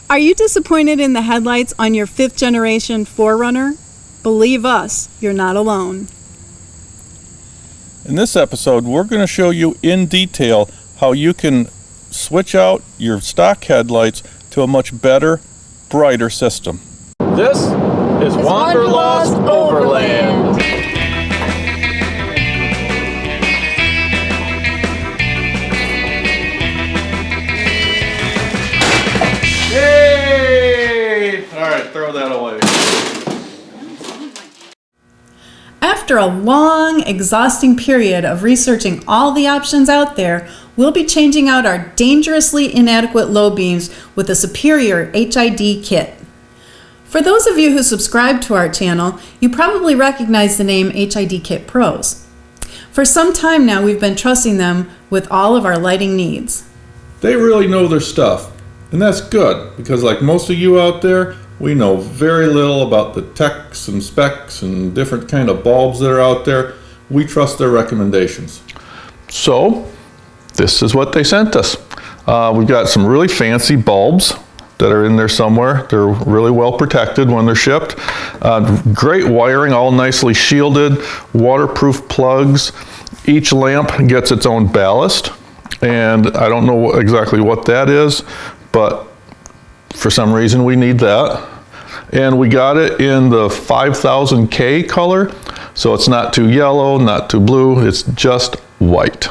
Are you disappointed in the headlights on your 5th generation 4Runner? Believe us, you're not alone. In this episode, we're going to show you in detail how you can switch out your stock headlights to a much better, brighter system. This is Wanderlust Overland. Yay! All right, throw that away. After a long, exhausting period of researching all the options out there, we'll be changing out our dangerously inadequate low beams with a superior HID kit. For those of you who subscribe to our channel, you probably recognize the name HID Kit Pros. For some time now, we've been trusting them with all of our lighting needs. They really know their stuff, and that's good, because like most of you out there, we know very little about the techs and specs and different kind of bulbs that are out there. We trust their recommendations. So, this is what they sent us. We've got some really fancy bulbs that are in there somewhere. They're really well protected when they're shipped. Great wiring, all nicely shielded, waterproof plugs. Each lamp gets its own ballast, and I don't know exactly what that is, but for some reason we need that. And we got it in the 5000K color, so it's not too yellow, not too blue, it's just white.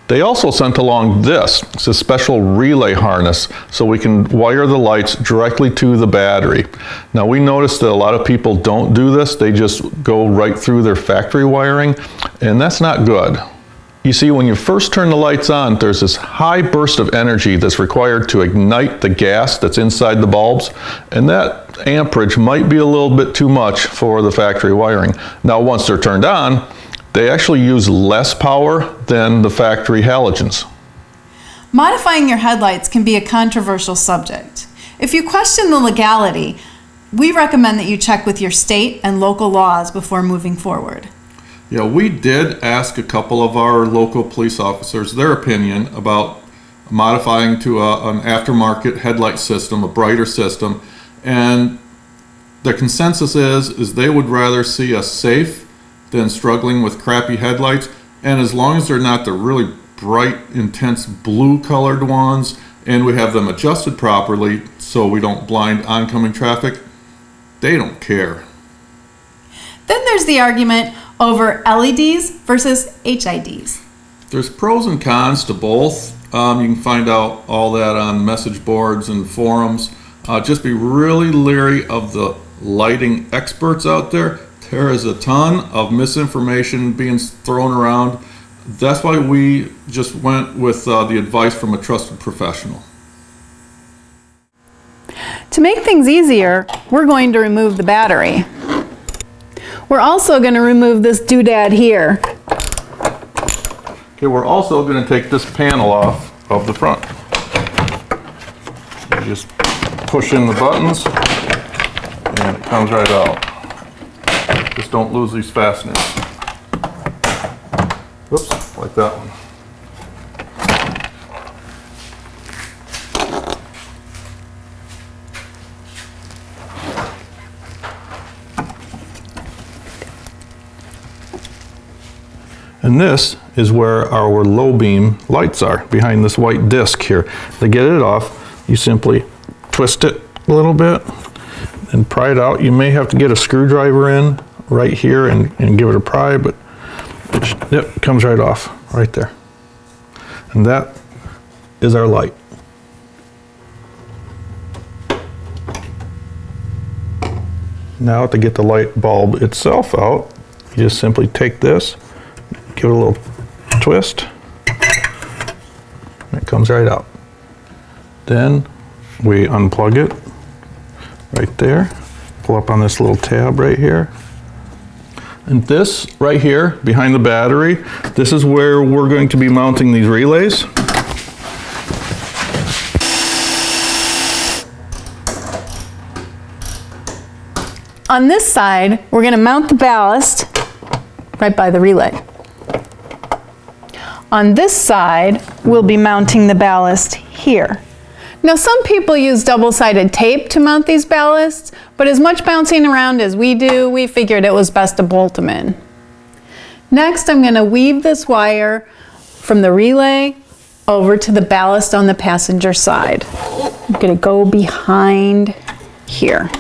They also sent along this. It's a special relay harness, so we can wire the lights directly to the battery. Now we noticed that a lot of people don't do this, they just go right through their factory wiring, and that's not good. You see, when you first turn the lights on, there's this high burst of energy that's required to ignite the gas that's inside the bulbs, and that amperage might be a little bit too much for the factory wiring. Now, once they're turned on, they actually use less power than the factory halogens. Modifying your headlights can be a controversial subject. If you question the legality, we recommend that you check with your state and local laws before moving forward. Yeah, we did ask a couple of our local police officers their opinion about modifying to an aftermarket headlight system, a brighter system, and the consensus is they would rather see us safe than struggling with crappy headlights, and as long as they're not the really bright, intense blue colored ones, and we have them adjusted properly so we don't blind oncoming traffic, they don't care. Then there's the argument over LEDs versus HIDs. There's pros and cons to both. You can find out all that on message boards and forums. Just be really leery of the lighting experts out there. There is a ton of misinformation being thrown around. That's why we just went with the advice from a trusted professional. To make things easier, we're going to remove the battery. We're also going to remove this doodad here. Okay, we're also going to take this panel off of the front. You just push in the buttons and it comes right out. Just don't lose these fasteners. Whoops, like that one. And this is where our low beam lights are, behind this white disc here. To get it off, you simply twist it a little bit and pry it out. You may have to get a screwdriver in right here and give it a pry, but it comes right off, right there. And that is our light. Now to get the light bulb itself out, you just simply take this, give it a little twist, and it comes right out. Then we unplug it right there, pull up on this little tab right here. And this right here, behind the battery, this is where we're going to be mounting these relays. On this side, we're going to mount the ballast right by the relay. On this side, we'll be mounting the ballast here. Now some people use double-sided tape to mount these ballasts, but as much bouncing around as we do, we figured it was best to bolt them in. Next, I'm going to weave this wire from the relay over to the ballast on the passenger side. I'm going to go behind here.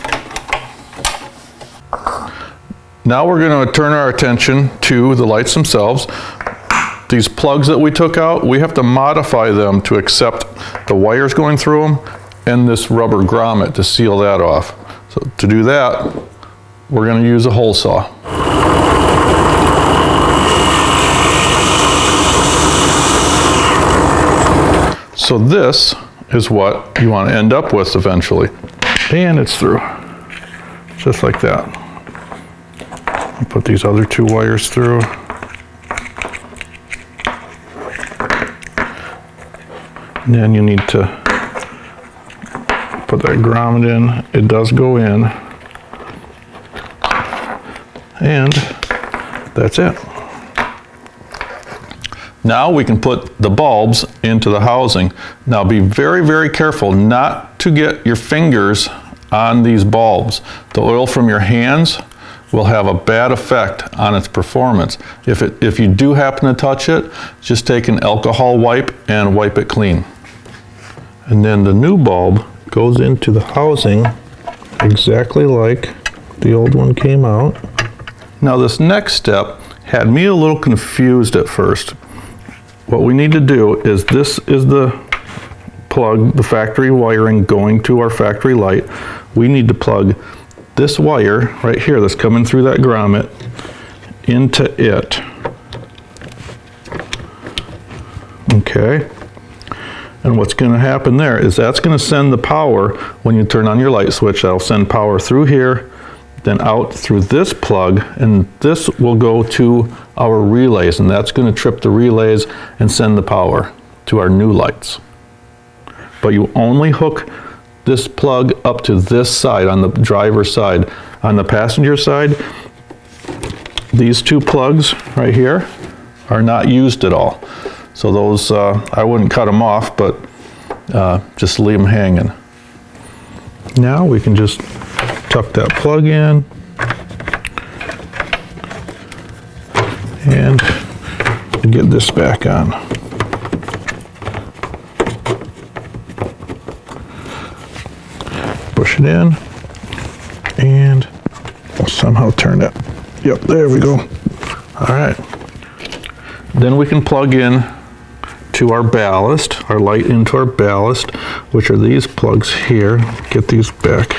Now we're going to turn our attention to the lights themselves. These plugs that we took out, we have to modify them to accept the wires going through them and this rubber grommet to seal that off. So to do that, we're going to use a hole saw. So this is what you want to end up with eventually. And it's through, just like that. I'll put these other two wires through. And then you need to put that grommet in. It does go in. And that's it. Now we can put the bulbs into the housing. Now be very, very careful not to get your fingers on these bulbs. The oil from your hands will have a bad effect on its performance. If you do happen to touch it, just take an alcohol wipe and wipe it clean. And then the new bulb goes into the housing exactly like the old one came out. Now this next step had me a little confused at first. What we need to do is, this is the plug, the factory wiring going to our factory light. We need to plug this wire right here that's coming through that grommet into it. Okay. And what's going to happen there is that's going to send the power when you turn on your light switch. That'll send power through here, then out through this plug, and this will go to our relays, and that's going to trip the relays and send the power to our new lights. But you only hook this plug up to this side, on the driver's side. On the passenger side, these two plugs right here are not used at all. So those, I wouldn't cut them off, but just leave them hanging. Now we can just tuck that plug in and get this back on. Push it in and we'll somehow turn it. Yep, there we go. All right. Then we can plug in to our ballast, our light into our ballast, which are these plugs here. Get these back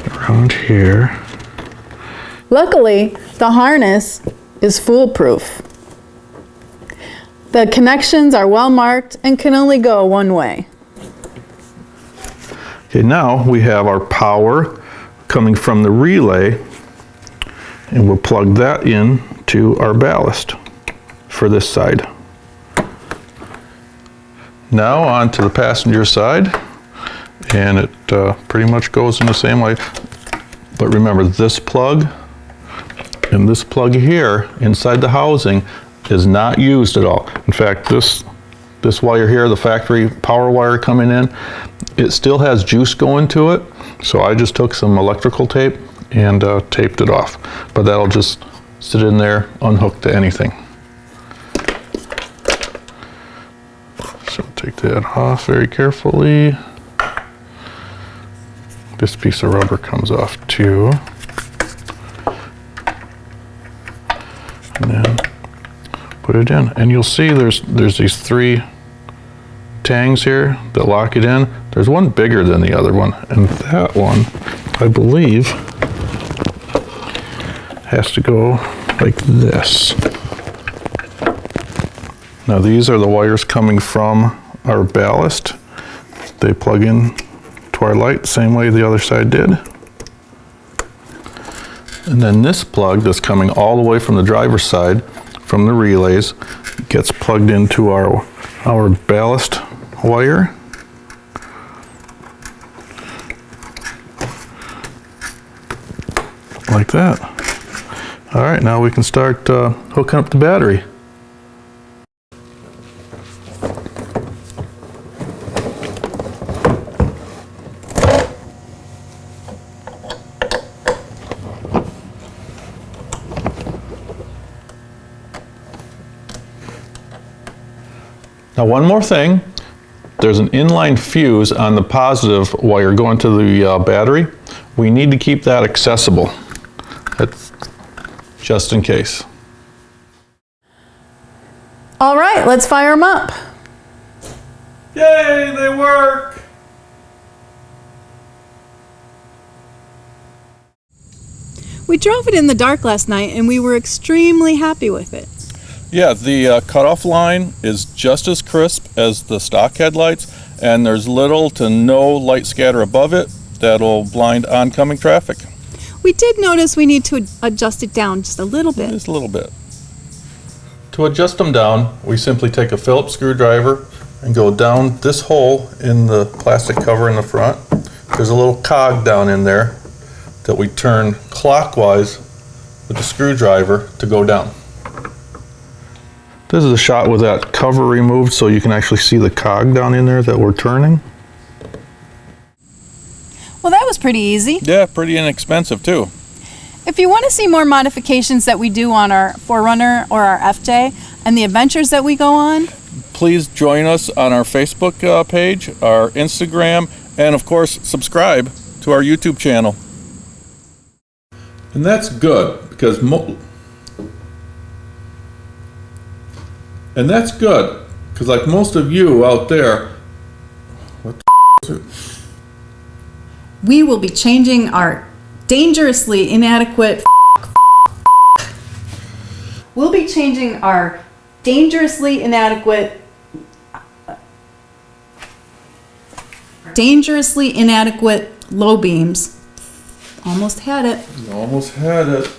around here. Luckily, the harness is foolproof. The connections are well marked and can only go one way. Okay, now we have our power coming from the relay, and we'll plug that in to our ballast for this side. Now on to the passenger side, and it pretty much goes in the same way. But remember, this plug and this plug here inside the housing is not used at all. In fact, this wire here, the factory power wire coming in, it still has juice going to it. So I just took some electrical tape and taped it off. But that'll just sit in there, unhooked to anything. So take that off very carefully. This piece of rubber comes off too. And then put it in. And you'll see there's these three tangs here that lock it in. There's one bigger than the other one, and that one, I believe, has to go like this. Now these are the wires coming from our ballast. They plug in to our light the same way the other side did. And then this plug that's coming all the way from the driver's side, from the relays, gets plugged into our ballast wire. Like that. All right, now we can start hooking up the battery. Now one more thing, there's an inline fuse on the positive wire going to the battery. We need to keep that accessible. That's just in case. All right, let's fire them up. Yay, they work! We drove it in the dark last night and we were extremely happy with it. Yeah, the cutoff line is just as crisp as the stock headlights, and there's little to no light scatter above it that'll blind oncoming traffic. We did notice we need to adjust it down just a little bit. Just a little bit. To adjust them down, we simply take a Phillips screwdriver and go down this hole in the plastic cover in the front. There's a little cog down in there that we turn clockwise with the screwdriver to go down. This is a shot with that cover removed so you can actually see the cog down in there that we're turning. Well, that was pretty easy. Yeah, pretty inexpensive too. If you want to see more modifications that we do on our 4Runner or our FJ and the adventures that we go on, please join us on our Facebook page, our Instagram, and of course subscribe to our YouTube channel. And that's good because like most of you out there, what the is it? we will be changing our dangerously inadequate low beams. Almost had it. You almost had it.